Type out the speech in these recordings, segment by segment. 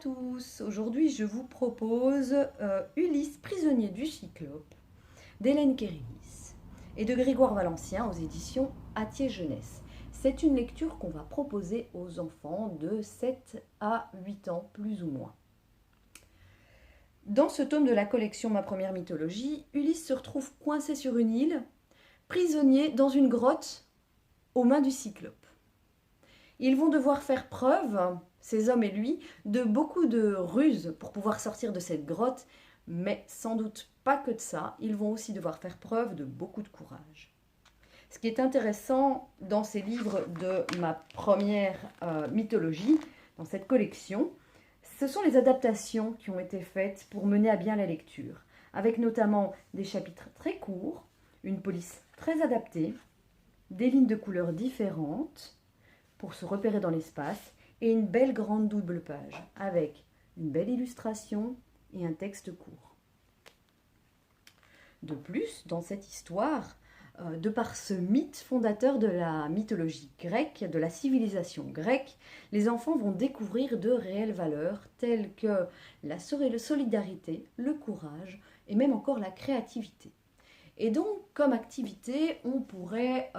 tous, aujourd'hui je vous propose Ulysse, prisonnier du Cyclope d'Hélène Kérénis et de Grégoire Valencien aux éditions Hatier Jeunesse. C'est une lecture qu'on va proposer aux enfants de 7 à 8 ans plus ou moins. Dans ce tome de la collection Ma première mythologie, Ulysse se retrouve coincé sur une île, prisonnier dans une grotte aux mains du Cyclope. Ils vont devoir faire preuve, ces hommes et lui, de beaucoup de ruses pour pouvoir sortir de cette grotte, mais sans doute pas que de ça, ils vont aussi devoir faire preuve de beaucoup de courage. Ce qui est intéressant dans ces livres de ma première mythologie, dans cette collection, ce sont les adaptations qui ont été faites pour mener à bien la lecture, avec notamment des chapitres très courts, une police très adaptée, des lignes de couleurs différentes, pour se repérer dans l'espace, et une belle grande double page, avec une belle illustration et un texte court. De plus, dans cette histoire, de par ce mythe fondateur de la mythologie grecque, de la civilisation grecque, les enfants vont découvrir de réelles valeurs telles que la solidarité, le courage et même encore la créativité. Et donc, comme activité, on pourrait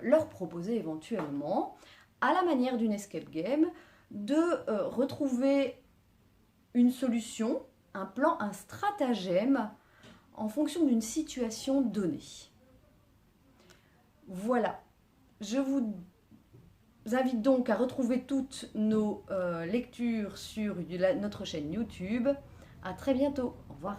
leur proposer éventuellement, à la manière d'une escape game, de retrouver une solution, un plan, un stratagème en fonction d'une situation donnée. Voilà, je vous invite donc à retrouver toutes nos lectures sur notre chaîne YouTube. À très bientôt, au revoir.